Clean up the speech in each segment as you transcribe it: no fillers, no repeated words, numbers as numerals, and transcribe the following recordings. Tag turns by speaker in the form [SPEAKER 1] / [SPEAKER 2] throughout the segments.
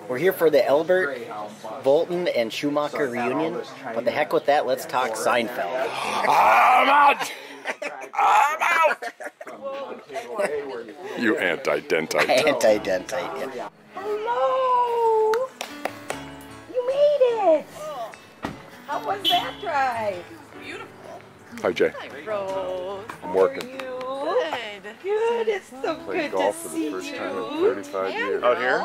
[SPEAKER 1] We're here for the Albert, Bolton, and Schumacher reunion, but the heck with that, let's talk Seinfeld.
[SPEAKER 2] I'm out! I'm out! You anti-dentite.
[SPEAKER 1] Anti-dentite, yeah.
[SPEAKER 3] Hello! You made it! How was that drive?
[SPEAKER 4] Beautiful.
[SPEAKER 2] Hi, Jay.
[SPEAKER 4] Hi, Rose.
[SPEAKER 2] I'm working.
[SPEAKER 3] Good.
[SPEAKER 4] Good.
[SPEAKER 3] It's so
[SPEAKER 2] Played
[SPEAKER 3] good
[SPEAKER 2] golf
[SPEAKER 3] to
[SPEAKER 2] for
[SPEAKER 3] see
[SPEAKER 2] the first
[SPEAKER 3] you.
[SPEAKER 2] time in 35 years.
[SPEAKER 4] Out here?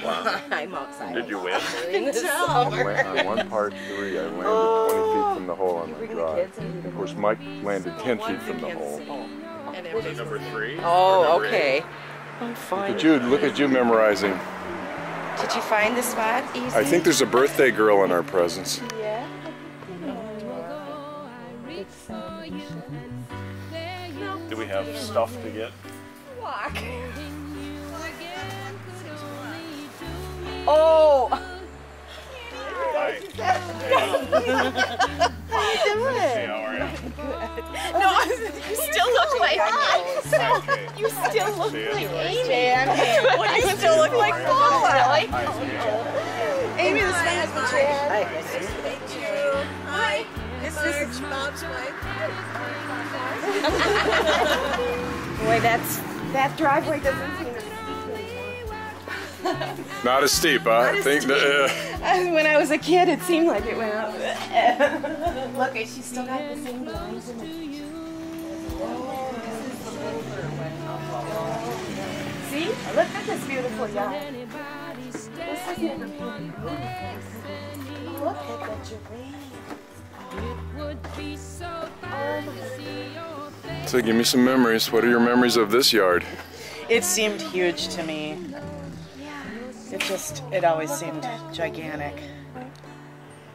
[SPEAKER 3] Wow. I'm outside.
[SPEAKER 2] Did you win?
[SPEAKER 3] In the summer.
[SPEAKER 2] On one par 3, I landed 20 feet from the hole on my drive. Of course, Mike landed 10 feet from the hole.
[SPEAKER 4] And it was
[SPEAKER 5] Number 3.
[SPEAKER 3] Oh, okay. I'm
[SPEAKER 2] Look
[SPEAKER 3] fine.
[SPEAKER 2] at you, memorizing.
[SPEAKER 3] Did you find the spot easy?
[SPEAKER 2] I think there's a birthday girl in our presence.
[SPEAKER 3] Yeah.
[SPEAKER 5] Do we have stuff to get?
[SPEAKER 3] Walk. Oh!
[SPEAKER 5] Hi.
[SPEAKER 3] How you doing?
[SPEAKER 5] Hey, how are you?
[SPEAKER 4] no, you still look like
[SPEAKER 5] Okay.
[SPEAKER 4] you still look
[SPEAKER 5] See ya.
[SPEAKER 4] like Amy. Well, you still look like Paula.
[SPEAKER 3] Amy, this is my husband, Jan.
[SPEAKER 4] Nice to meet you. Hi. This is Bob's wife.
[SPEAKER 3] Boy, that driveway doesn't seem as steep anymore.
[SPEAKER 2] Not as steep, huh? I think
[SPEAKER 3] When I was a kid, it seemed like it went up. Look, she's still got the same blinds in it. See? Look at this beautiful yacht. This is never beautiful. Look at the giraffe.
[SPEAKER 2] So give me some memories. What are your memories of this yard?
[SPEAKER 6] It seemed huge to me. It always seemed gigantic.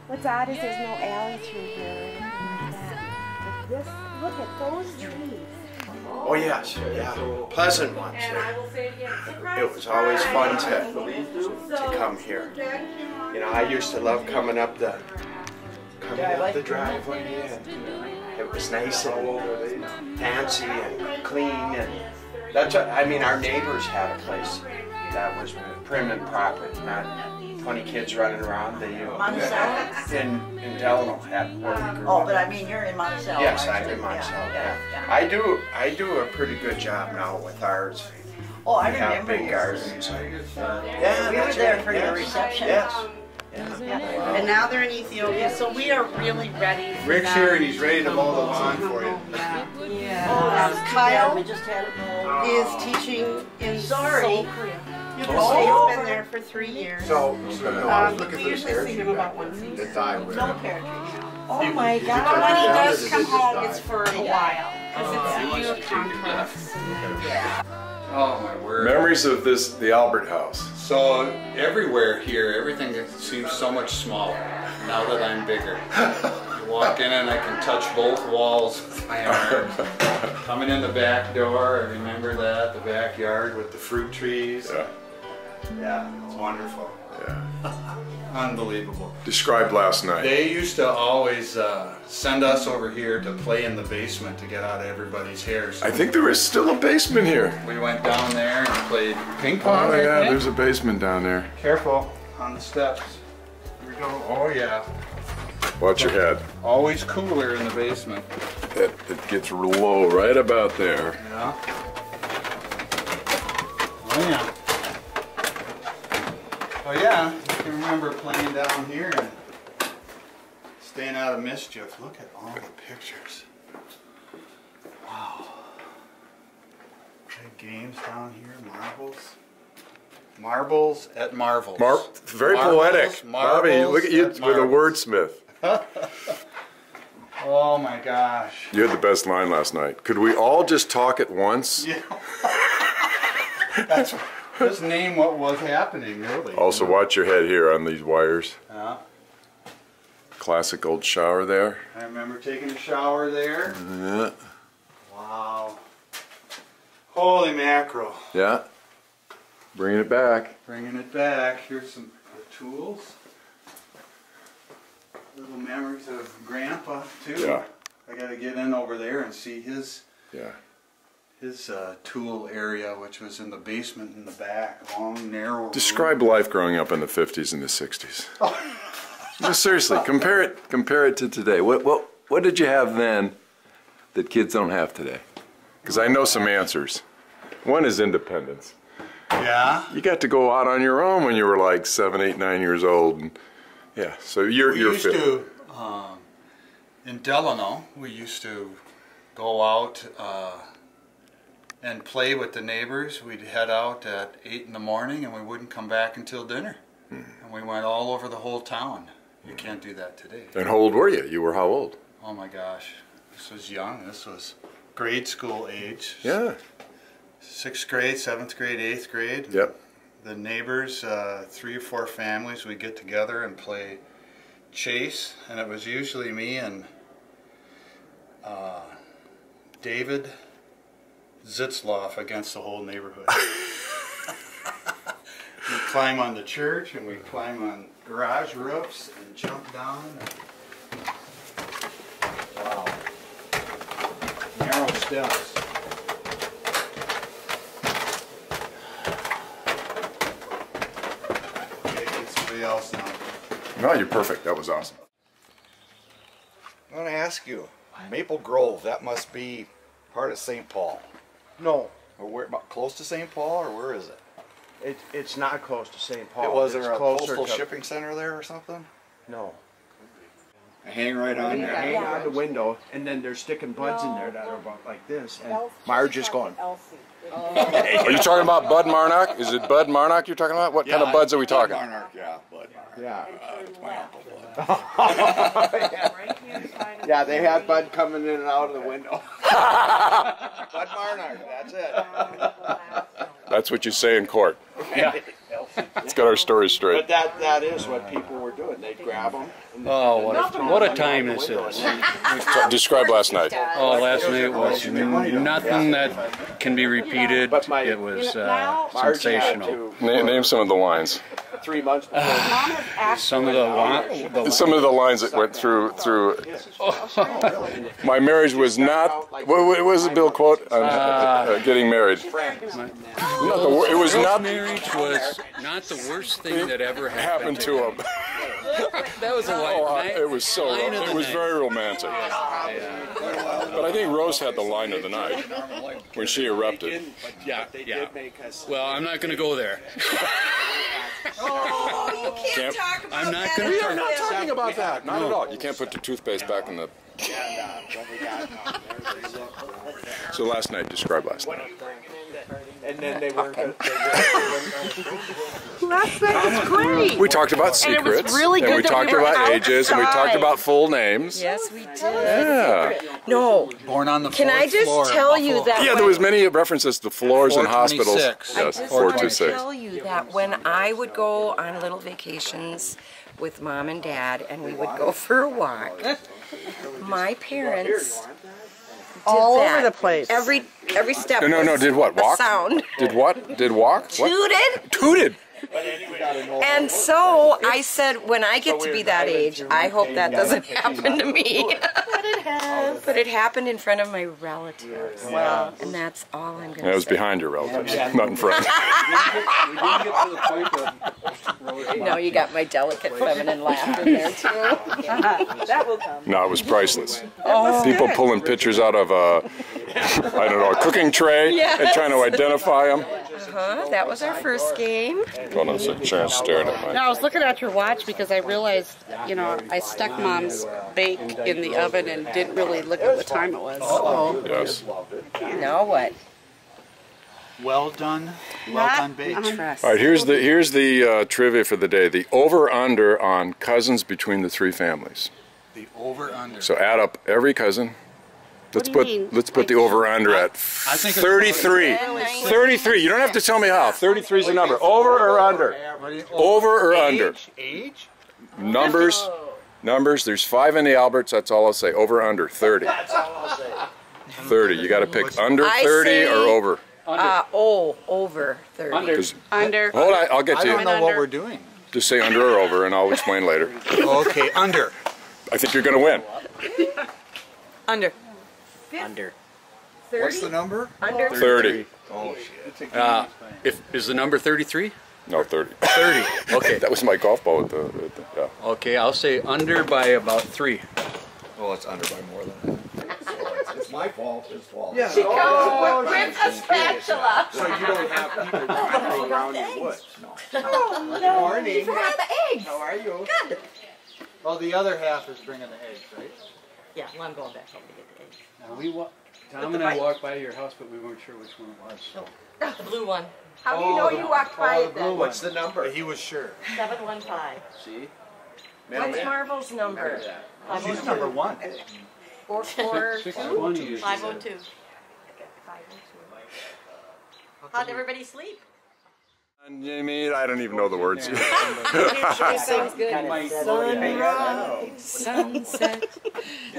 [SPEAKER 3] What's odd is there's no alley through here. But this, look at those trees.
[SPEAKER 7] Oh yes, yeah, pleasant ones. It was always fun to come here. You know, I used to love coming up the driveway, and it was nice and fancy and clean, and that's what, I mean, our neighbors had a place that was prim and proper, not 20 kids running around. They in Delano had where we grew
[SPEAKER 8] Oh,
[SPEAKER 7] up.
[SPEAKER 8] but I mean, you're in Monticello.
[SPEAKER 7] Yes,
[SPEAKER 8] aren't
[SPEAKER 7] I'm
[SPEAKER 8] you?
[SPEAKER 7] in Monticello.
[SPEAKER 8] Yeah.
[SPEAKER 7] I do a pretty good job now with ours.
[SPEAKER 8] Oh, I
[SPEAKER 7] We have
[SPEAKER 8] remember
[SPEAKER 7] big
[SPEAKER 8] you.
[SPEAKER 7] gardens.
[SPEAKER 8] Yeah, we were there for your reception.
[SPEAKER 7] Yes.
[SPEAKER 8] Yeah. And now they're in Ethiopia, so we are really ready for
[SPEAKER 9] Rick's
[SPEAKER 8] them.
[SPEAKER 9] here and he's ready to mow the lawn for you.
[SPEAKER 8] Yeah. Kyle we just had it
[SPEAKER 7] Oh.
[SPEAKER 8] is teaching in Seoul, Korea. He's been there for 3 years.
[SPEAKER 9] So I was looking
[SPEAKER 8] We
[SPEAKER 9] for the
[SPEAKER 8] usually
[SPEAKER 9] pear
[SPEAKER 8] see
[SPEAKER 9] tree
[SPEAKER 8] him about
[SPEAKER 9] back
[SPEAKER 8] once a
[SPEAKER 9] there.
[SPEAKER 8] year.
[SPEAKER 9] It died with
[SPEAKER 8] No
[SPEAKER 9] it.
[SPEAKER 8] pear tree.
[SPEAKER 3] Oh my
[SPEAKER 8] But
[SPEAKER 3] God.
[SPEAKER 8] when he
[SPEAKER 9] down,
[SPEAKER 8] does
[SPEAKER 9] it
[SPEAKER 8] come
[SPEAKER 9] just
[SPEAKER 8] home,
[SPEAKER 9] died.
[SPEAKER 8] it's for a while. Because it's a huge complex.
[SPEAKER 10] Oh my word.
[SPEAKER 2] Memories of the Albert House.
[SPEAKER 10] So everywhere here, everything seems so much smaller now that I'm bigger. You walk in and I can touch both walls with my arms. Coming in the back door, I remember that, the backyard with the fruit trees.
[SPEAKER 2] Yeah.
[SPEAKER 10] Yeah, it's wonderful.
[SPEAKER 2] Yeah.
[SPEAKER 10] Unbelievable.
[SPEAKER 2] Describe last night.
[SPEAKER 10] They used to always send us over here to play in the basement to get out of everybody's hair. So
[SPEAKER 2] I think there is still a basement here.
[SPEAKER 10] we went down there and played ping pong.
[SPEAKER 2] Oh
[SPEAKER 10] I
[SPEAKER 2] yeah,
[SPEAKER 10] think.
[SPEAKER 2] there's a basement down there.
[SPEAKER 10] Careful on the steps. Here we go. Oh yeah.
[SPEAKER 2] Watch your head.
[SPEAKER 10] Always cooler in the basement.
[SPEAKER 2] It gets low right about there.
[SPEAKER 10] Yeah. Oh yeah. Oh yeah. I can remember playing down here and staying out of mischief. Look at all the pictures. Wow. Big games down here. Marbles. Marbles at Marvels.
[SPEAKER 2] Very
[SPEAKER 10] Marbles,
[SPEAKER 2] poetic. Bobby,
[SPEAKER 10] marbles
[SPEAKER 2] look at you
[SPEAKER 10] at
[SPEAKER 2] with a
[SPEAKER 10] Marvels.
[SPEAKER 2] wordsmith.
[SPEAKER 10] Oh my gosh.
[SPEAKER 2] You had the best line last night. Could we all just talk at once?
[SPEAKER 10] Yeah. That's just name what was happening, really.
[SPEAKER 2] Also, watch your head here on these wires.
[SPEAKER 10] Yeah.
[SPEAKER 2] Classic old shower there.
[SPEAKER 10] I remember taking a shower there.
[SPEAKER 2] Yeah.
[SPEAKER 10] Wow. Holy mackerel.
[SPEAKER 2] Yeah. Bringing it back.
[SPEAKER 10] Bringing it back. Here's some tools. Little memories of Grandpa, too.
[SPEAKER 2] Yeah.
[SPEAKER 10] I got to get in over there and see his
[SPEAKER 2] Yeah.
[SPEAKER 10] his tool area, which was in the basement in the back, long, narrow room.
[SPEAKER 2] Describe life growing up in the 50s and the 60s. No, seriously, compare it to today. What did you have then that kids don't have today? Because I know some answers. One is independence.
[SPEAKER 10] Yeah.
[SPEAKER 2] You got to go out on your own when you were like 7, 8, 9 years old. And, yeah, so you're
[SPEAKER 10] used
[SPEAKER 2] fit.
[SPEAKER 10] to, in Delano, we used to go out and play with the neighbors. We'd head out at 8 in the morning and we wouldn't come back until dinner. And we went all over the whole town. You can't do that today.
[SPEAKER 2] And how old were you? You were how old?
[SPEAKER 10] Oh my gosh, this was young. This was grade school age.
[SPEAKER 2] Yeah.
[SPEAKER 10] 6th grade, 7th grade, 8th grade.
[SPEAKER 2] Yep.
[SPEAKER 10] The neighbors, 3 or 4 families, we'd get together and play chase. And it was usually me and David Zitzloff against the whole neighborhood. We'd climb on the church and we'd climb on garage roofs and jump down. Wow. Narrow steps. Okay, get somebody else now.
[SPEAKER 2] No, you're perfect. That was awesome.
[SPEAKER 11] I want to ask you, Maple Grove, that must be part of St. Paul.
[SPEAKER 7] No,
[SPEAKER 11] Or where, about close to St. Paul, or where is it?
[SPEAKER 7] it's not close to St. Paul.
[SPEAKER 11] Was
[SPEAKER 7] It's
[SPEAKER 11] there a
[SPEAKER 7] closer
[SPEAKER 11] postal
[SPEAKER 7] to-
[SPEAKER 11] shipping center there or something?
[SPEAKER 7] No.
[SPEAKER 11] Hang right on
[SPEAKER 7] They're
[SPEAKER 11] there.
[SPEAKER 7] hanging on the window, and then they're sticking buds in there that are about like this. And Marge is going.
[SPEAKER 2] Are you talking about Bud Marnock? Is it Bud Marnock you're talking about? What kind of buds are we talking?
[SPEAKER 11] Bud Marnock, yeah, Bud Marnock.
[SPEAKER 7] Yeah.
[SPEAKER 11] It's my uncle Bud.
[SPEAKER 7] Yeah, they had Bud coming in and out of the window. Bud Marnock, that's it.
[SPEAKER 2] That's what you say in court.
[SPEAKER 7] Yeah.
[SPEAKER 2] Let's get our story straight.
[SPEAKER 7] But that is what people were doing. They'd grab them.
[SPEAKER 12] Oh, what a time this is.
[SPEAKER 2] Describe last night.
[SPEAKER 12] Oh, last night was nothing that can be repeated. It was sensational.
[SPEAKER 2] Name some of the lines.
[SPEAKER 7] 3 months before.
[SPEAKER 12] Some of
[SPEAKER 2] the lines that went through. My marriage was not. What was the Bill quote? Getting married. It was not.
[SPEAKER 12] Marriage was not the worst thing that ever happened
[SPEAKER 2] to him.
[SPEAKER 12] That was a line.
[SPEAKER 2] It was so. It was very romantic. But I think Rose had the line of the night when she erupted.
[SPEAKER 12] Yeah. Well, I'm not going to go there.
[SPEAKER 4] Oh, you can't talk about
[SPEAKER 12] I'm not
[SPEAKER 4] that.
[SPEAKER 12] going to.
[SPEAKER 2] We are not talking about that. Not at all. You can't put the toothpaste back in the. So last night, describe last night.
[SPEAKER 7] And then they were.
[SPEAKER 3] Last night was great.
[SPEAKER 2] We talked about
[SPEAKER 3] And it was
[SPEAKER 2] secrets,
[SPEAKER 3] really
[SPEAKER 2] and
[SPEAKER 3] good
[SPEAKER 2] we
[SPEAKER 3] to
[SPEAKER 2] talked
[SPEAKER 3] be
[SPEAKER 2] about ages, and we talked
[SPEAKER 3] outside.
[SPEAKER 2] about full names.
[SPEAKER 4] Yes, we did.
[SPEAKER 2] Yeah.
[SPEAKER 4] No.
[SPEAKER 10] Born on the
[SPEAKER 4] Can I just
[SPEAKER 10] floor at
[SPEAKER 4] tell you
[SPEAKER 10] Buffalo.
[SPEAKER 4] that?
[SPEAKER 2] Yeah, there was many references to floors in hospitals.
[SPEAKER 10] 426.
[SPEAKER 4] I
[SPEAKER 2] Yes,
[SPEAKER 4] just want to
[SPEAKER 2] 426.
[SPEAKER 4] tell you that when I would go on little vacations with Mom and Dad, and we would go for a walk, my parents did
[SPEAKER 3] All
[SPEAKER 4] that.
[SPEAKER 3] over the place.
[SPEAKER 4] Every step.
[SPEAKER 2] No,
[SPEAKER 4] was
[SPEAKER 2] did what?
[SPEAKER 4] a
[SPEAKER 2] Walk?
[SPEAKER 4] sound.
[SPEAKER 2] Did what? Did walk? What?
[SPEAKER 4] Tooted.
[SPEAKER 2] Tooted.
[SPEAKER 4] And so I said, when I get to be that age, I hope that doesn't happen to me.
[SPEAKER 3] But it has.
[SPEAKER 4] But it happened in front of my relatives. Wow. And that's all I'm going to say.
[SPEAKER 2] That was behind your relatives, not in front.
[SPEAKER 4] No, you got my delicate feminine laugh in there too.
[SPEAKER 3] That will come.
[SPEAKER 2] No, it was priceless.
[SPEAKER 4] Oh.
[SPEAKER 2] People pulling pictures out of a, I don't know, a cooking tray
[SPEAKER 4] Yes.
[SPEAKER 2] and trying to identify them.
[SPEAKER 4] That was our first game.
[SPEAKER 2] Hold on a second, Sharon's staring at
[SPEAKER 3] No, I was looking at your watch because I realized, I stuck Mom's bake in the oven and didn't really look at what time it was.
[SPEAKER 4] Oh.
[SPEAKER 2] Yes.
[SPEAKER 4] Now what?
[SPEAKER 10] Well done baked.
[SPEAKER 2] All right, here's the trivia for the day. The over/under on cousins between the 3 families.
[SPEAKER 10] The over/under.
[SPEAKER 2] So add up every cousin. Let's
[SPEAKER 3] do you mean?
[SPEAKER 2] put the over/under at
[SPEAKER 10] I think it's
[SPEAKER 2] 33. 33. You don't have to tell me how. 33 is the number. Over or under? Over or under?
[SPEAKER 10] Age?
[SPEAKER 2] Numbers. There's 5 in the Alberts. That's all I'll say. Over/under 30.
[SPEAKER 7] That's all I'll say.
[SPEAKER 2] 30. You got to pick under
[SPEAKER 4] I
[SPEAKER 2] 30
[SPEAKER 4] say-
[SPEAKER 2] or over.
[SPEAKER 4] Over 30.
[SPEAKER 2] 'Cause-
[SPEAKER 3] Under.
[SPEAKER 2] Hold on, I'll get
[SPEAKER 10] I
[SPEAKER 2] to
[SPEAKER 10] don't
[SPEAKER 2] you.
[SPEAKER 10] know what we're doing.
[SPEAKER 2] Just say under or over, and I'll explain later.
[SPEAKER 10] Okay, under.
[SPEAKER 2] I think you're going to win.
[SPEAKER 4] Under.
[SPEAKER 1] Under.
[SPEAKER 11] What's the number?
[SPEAKER 4] Under
[SPEAKER 2] 30.
[SPEAKER 11] Oh shit.
[SPEAKER 12] Is the number 33?
[SPEAKER 2] No, 30.
[SPEAKER 12] 30. Okay.
[SPEAKER 2] That was my golf ball at the yeah.
[SPEAKER 12] Okay, I'll say under by about 3.
[SPEAKER 11] Well, it's under by more than that. So it's my fault. His fault.
[SPEAKER 7] Yeah.
[SPEAKER 3] She comes with a spatula.
[SPEAKER 7] So you don't have people driving around in the woods.
[SPEAKER 3] Oh, no.
[SPEAKER 7] Morning.
[SPEAKER 3] You forgot the eggs.
[SPEAKER 7] How are you?
[SPEAKER 3] Good.
[SPEAKER 13] Well, the other half is bringing the eggs, right?
[SPEAKER 3] Yeah, well, I'm going back home to get the eggs.
[SPEAKER 12] Now Tom and I walked by your house, but we weren't sure which one it was. So.
[SPEAKER 3] The blue one. How do you know you walked by it then?
[SPEAKER 7] What's the number?
[SPEAKER 11] He was sure.
[SPEAKER 3] 715.
[SPEAKER 11] See?
[SPEAKER 4] What's Marvel's number?
[SPEAKER 11] She's number 1.
[SPEAKER 4] 442.
[SPEAKER 3] 502. 502. How'd everybody sleep?
[SPEAKER 2] Jamie, I don't even know the words.
[SPEAKER 4] Sounds good.
[SPEAKER 3] Sunrise, sunset.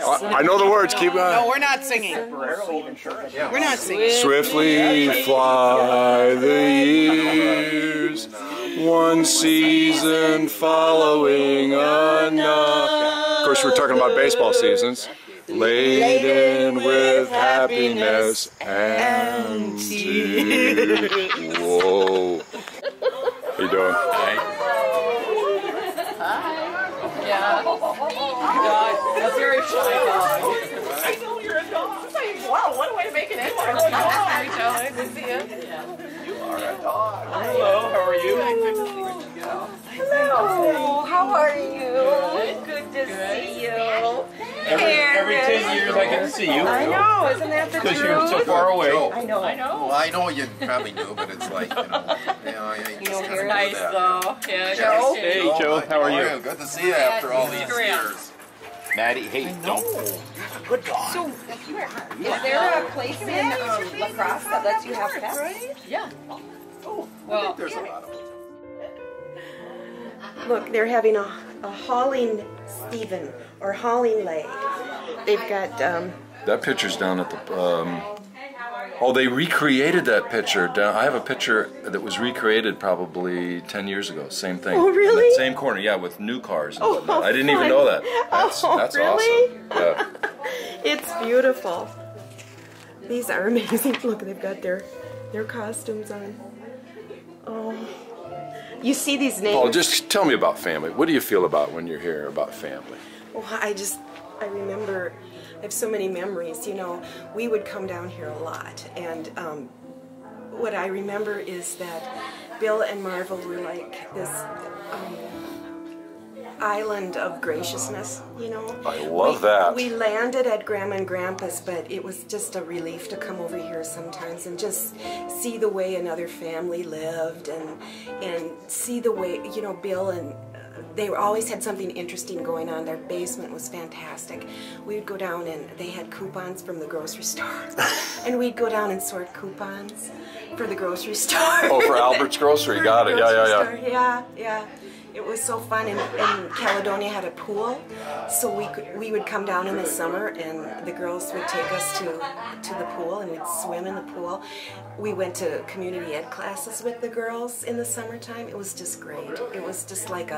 [SPEAKER 2] I know the words. Keep going.
[SPEAKER 6] No, we're not singing. We're not singing.
[SPEAKER 2] Swiftly fly the years, one season following another. Of course, we're talking about baseball seasons. Laden with happiness and tears. Whoa. How you doing?
[SPEAKER 3] Yeah. A very shy dog. I know you're a dog. Wow, what a way to make an entrance. Very shy. Good to see you.
[SPEAKER 7] You are a dog.
[SPEAKER 3] Hello, how are you? Good to see you. Hello, how are you? Good to see you.
[SPEAKER 5] Every 10 years I get to see you.
[SPEAKER 3] I know, isn't that the truth?
[SPEAKER 5] Because you're so far away.
[SPEAKER 3] I know.
[SPEAKER 9] Well, I know you probably knew, but it's like, you know,
[SPEAKER 3] You're nice though. Yeah,
[SPEAKER 5] Joe. Hey, Joe, how are you?
[SPEAKER 9] Good to see you after all these years.
[SPEAKER 5] Maddie, hey, don't.
[SPEAKER 9] Good dog.
[SPEAKER 4] So, is there a place in lacrosse that lets you have pets?
[SPEAKER 3] Yeah.
[SPEAKER 9] Oh,
[SPEAKER 3] Well,
[SPEAKER 9] there's a lot of them.
[SPEAKER 8] Look, they're having a hauling Stephen or hauling leg. They've got
[SPEAKER 2] That picture's down at the. Oh, they recreated that picture. I have a picture that was recreated probably 10 years ago. Same thing.
[SPEAKER 8] Oh, really?
[SPEAKER 2] In that same corner, yeah, with new cars. And
[SPEAKER 8] Oh,
[SPEAKER 2] whatnot.
[SPEAKER 8] how
[SPEAKER 2] I didn't even
[SPEAKER 8] fun.
[SPEAKER 2] know that. That's
[SPEAKER 8] really?
[SPEAKER 2] awesome. Yeah.
[SPEAKER 8] It's beautiful. These are amazing. Look, they've got their costumes on. Oh, you see these names?
[SPEAKER 2] Paul, just tell me about family. What do you feel about when you're here about family?
[SPEAKER 8] Well, I remember, I have so many memories. You know, we would come down here a lot, and what I remember is that Bill and Marvel were like this island of graciousness, you know.
[SPEAKER 2] I love that.
[SPEAKER 8] We landed at Grandma and Grandpa's, but it was just a relief to come over here sometimes and just see the way another family lived and see the way, you know, Bill and they always had something interesting going on. Their basement was fantastic. We would go down and they had coupons from the grocery store. And we'd go down and sort coupons for the grocery store.
[SPEAKER 2] Oh, for Albert's Grocery. Got it. Yeah.
[SPEAKER 8] Yeah. It was so fun, and Caledonia had a pool, so we would come down in the summer, and the girls would take us to the pool, and we'd swim in the pool. We went to community ed classes with the girls in the summertime. It was just great. It was just like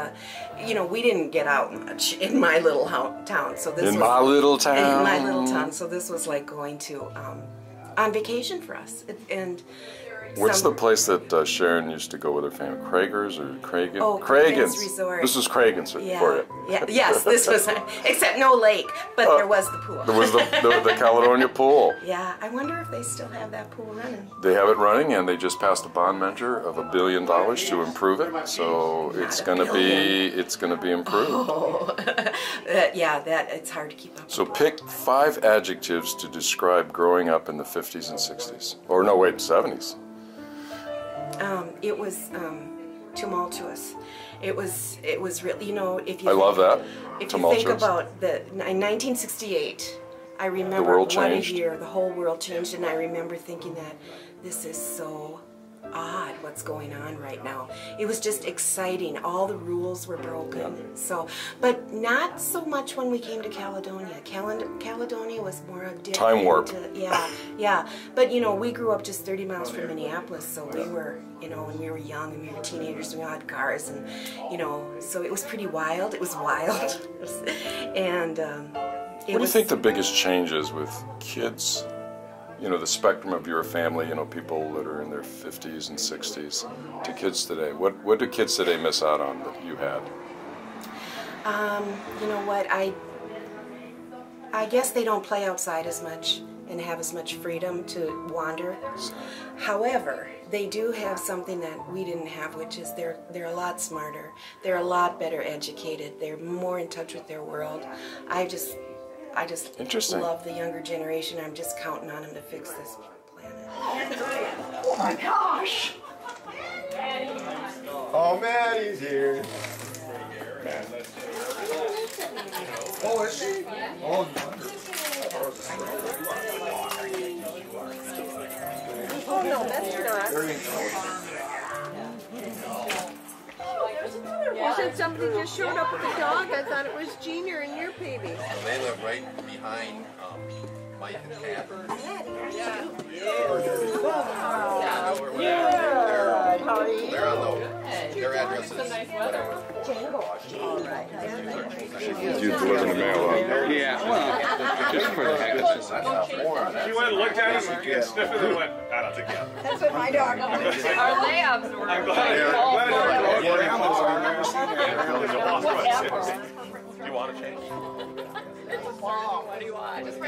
[SPEAKER 8] you know, we didn't get out much in my little town, so this was
[SPEAKER 2] In my little town.
[SPEAKER 8] So this was like going to on vacation for us, and.
[SPEAKER 2] What's the place that Sharon used to go with her family? Krager's or Cragen?
[SPEAKER 8] Oh,
[SPEAKER 2] Cragen's
[SPEAKER 8] Resort.
[SPEAKER 2] This was Cragen's for you.
[SPEAKER 8] Yeah. Yes, this was, except no lake, but there was the pool.
[SPEAKER 2] There was the Caledonia pool.
[SPEAKER 8] Yeah, I wonder if they still have that pool running.
[SPEAKER 2] They have it running, and they just passed a bond measure of $1 billion to improve it. So it's going to be improved.
[SPEAKER 8] Oh, yeah, it's hard to keep up.
[SPEAKER 2] So pick 5 adjectives to describe growing up in the 50s and 60s. Or no, wait, 70s.
[SPEAKER 8] It was tumultuous. It was really, you know, if you
[SPEAKER 2] I love that.
[SPEAKER 8] If you think about in 1968, I remember what a year, the whole world changed, and I remember thinking that this is so odd what's going on right now. It was just exciting. All the rules were broken. So, but not so much when we came to Caledonia. Caledonia was more addicted.
[SPEAKER 2] Time warp.
[SPEAKER 8] Yeah. But you know, we grew up just 30 miles from Minneapolis, so we were, you know, when we were young and we were teenagers, we had cars, and you know, so it was pretty wild. It was wild, and
[SPEAKER 2] what do you think the biggest change is with kids you know, the spectrum of your family, you know, people that are in their 50s and 60s, to kids today? What do kids today miss out on that you had?
[SPEAKER 8] You know what, I guess they don't play outside as much and have as much freedom to wander. However, they do have something that we didn't have, which is they're a lot smarter. They're a lot better educated. They're more in touch with their world. I just love the younger generation. I'm just counting on them to fix this planet.
[SPEAKER 7] Oh my gosh!
[SPEAKER 11] Oh, Maddie's here. Oh, is she? Oh,
[SPEAKER 3] Oh no, that's not. You said somebody just showed up with a dog. I thought it was Junior and your baby.
[SPEAKER 9] They live right behind Mike and Catherine. Their addresses.
[SPEAKER 2] You deliver the mail up.
[SPEAKER 12] Yeah, well, just for the heck of it.
[SPEAKER 5] She went and looked at him and sniffed it and went, I don't think that.
[SPEAKER 3] That's what my dog did.
[SPEAKER 14] Our labs were.
[SPEAKER 5] I'm glad Do you want to change?
[SPEAKER 14] What do you want? Just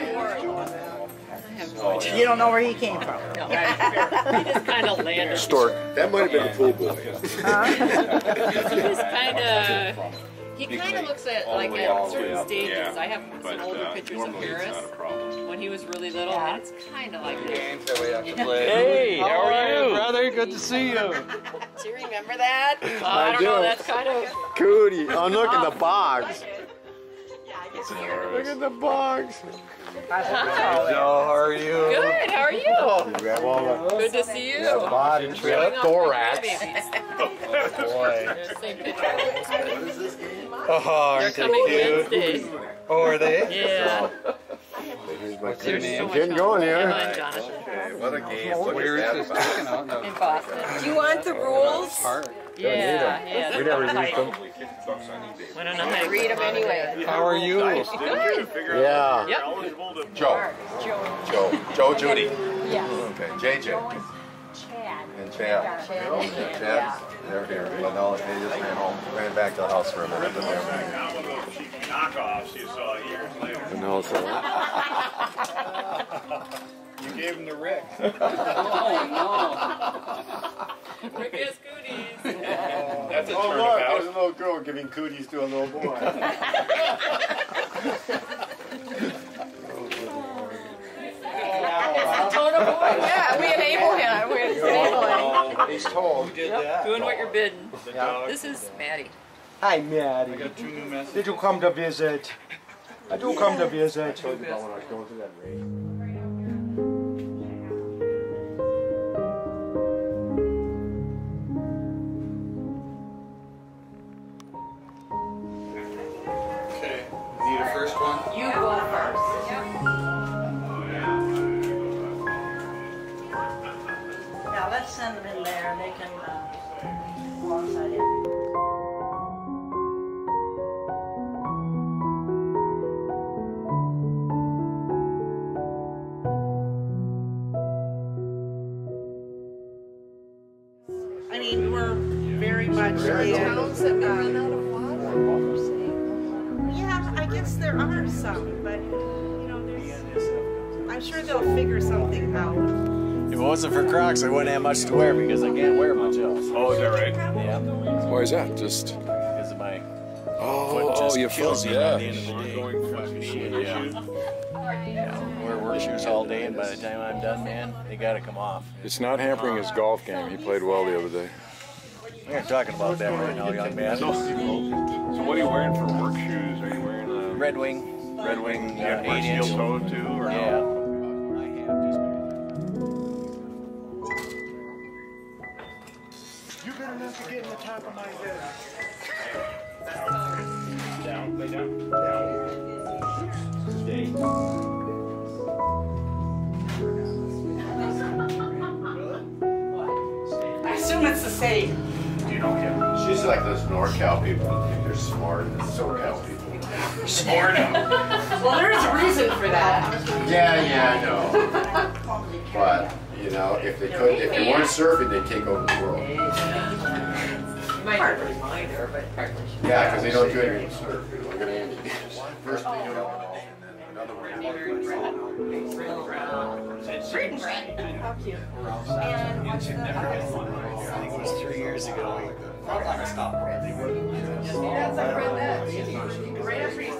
[SPEAKER 6] You don't know where he came from.
[SPEAKER 14] No. He just kind of landed.
[SPEAKER 2] Stork.
[SPEAKER 11] That might have been the pool boy.
[SPEAKER 14] He kind of looks at, like, at certain stages. I have some older pictures of Paris when he was really little, and it's kind of like that.
[SPEAKER 12] Hey, how are you, brother? Good to see you.
[SPEAKER 14] Do you remember that? I don't know, that's kind of...
[SPEAKER 11] Cootie. Oh, look at the bogs. Look at the bogs.
[SPEAKER 14] Hi.
[SPEAKER 11] How are you?
[SPEAKER 14] Good, how are you?
[SPEAKER 11] We have all the
[SPEAKER 14] Good to see you.
[SPEAKER 11] body, we have thorax.
[SPEAKER 14] Boy.
[SPEAKER 11] Oh, aren't
[SPEAKER 14] They're coming Wednesday.
[SPEAKER 11] Oh, are they?
[SPEAKER 14] Yeah.
[SPEAKER 11] Here's my getting going here.
[SPEAKER 9] What a game.
[SPEAKER 12] Where is this taken out?
[SPEAKER 14] In Boston.
[SPEAKER 4] Do you want the rules?
[SPEAKER 14] Yeah.
[SPEAKER 11] We never used them.
[SPEAKER 14] I don't know how to read them anyway.
[SPEAKER 11] How are you?
[SPEAKER 14] Good.
[SPEAKER 11] Yeah.
[SPEAKER 14] Yep.
[SPEAKER 9] Joe, Judy.
[SPEAKER 14] Yes.
[SPEAKER 9] Okay, JJ. And Chad. Chad. They're here. But no, they just ran back to the house for a minute. But they're back.
[SPEAKER 5] Knockoffs you saw years later.
[SPEAKER 11] And also,
[SPEAKER 5] You gave him the Rick.
[SPEAKER 14] Rick has cooties.
[SPEAKER 5] That's a
[SPEAKER 11] oh look,
[SPEAKER 5] turnabout.
[SPEAKER 11] there's a little girl giving cooties to a little boy.
[SPEAKER 14] Yeah, we enable him. We enable him.
[SPEAKER 11] He's told.
[SPEAKER 14] Doing what you're bidding. This is Maddie.
[SPEAKER 15] Hi, Maddie. I got 2 new messages. Did you come to visit? I do come to visit. I told you about when I was going through that race.
[SPEAKER 10] Okay, need a first one?
[SPEAKER 14] You go first.
[SPEAKER 6] Now let's send them in there and they can go alongside it. I mean, we're very much
[SPEAKER 3] Towns that may run out of water.
[SPEAKER 6] yeah, I guess there are some, but you know, I'm sure they'll figure something out.
[SPEAKER 15] If it wasn't for Crocs, I wouldn't have much to wear because I can't wear much else.
[SPEAKER 5] Oh, is that right?
[SPEAKER 15] Yeah.
[SPEAKER 2] Why is that? Just...
[SPEAKER 15] Because of my
[SPEAKER 2] Oh,
[SPEAKER 15] just
[SPEAKER 2] your
[SPEAKER 15] kills
[SPEAKER 2] foot,
[SPEAKER 15] me
[SPEAKER 2] yeah.
[SPEAKER 15] at the end of the day. Yeah. Wear work shoes all day, and by the time I'm done, man, they gotta come off.
[SPEAKER 2] It's not hampering his golf game. He played well the other day.
[SPEAKER 15] We aren't talking about that right now, young man.
[SPEAKER 5] So what are you wearing for work shoes? Are you wearing
[SPEAKER 15] Red Wing.
[SPEAKER 5] Red Wing? You got
[SPEAKER 15] 8-inch.
[SPEAKER 5] steel toe too, or
[SPEAKER 15] Yeah.
[SPEAKER 5] no?
[SPEAKER 15] I have just.
[SPEAKER 5] You better not forget in the top of my head. Down, lay down. Down. Stay.
[SPEAKER 6] I assume it's the same.
[SPEAKER 5] You don't get it.
[SPEAKER 9] She's like those NorCal people who think they're smarter than SoCal people.
[SPEAKER 5] Smart.
[SPEAKER 3] Well, there's a reason for that.
[SPEAKER 9] Yeah, I know. But you know, if they weren't surfing, they'd take over the world.
[SPEAKER 3] Partly minor, but partly.
[SPEAKER 9] Yeah, because they don't do anything to surf. Look at Andy. First they do it, and then another one.
[SPEAKER 6] How cute.
[SPEAKER 11] And I think it was 3 years ago. I stopped.
[SPEAKER 6] That's a friend that. Right after you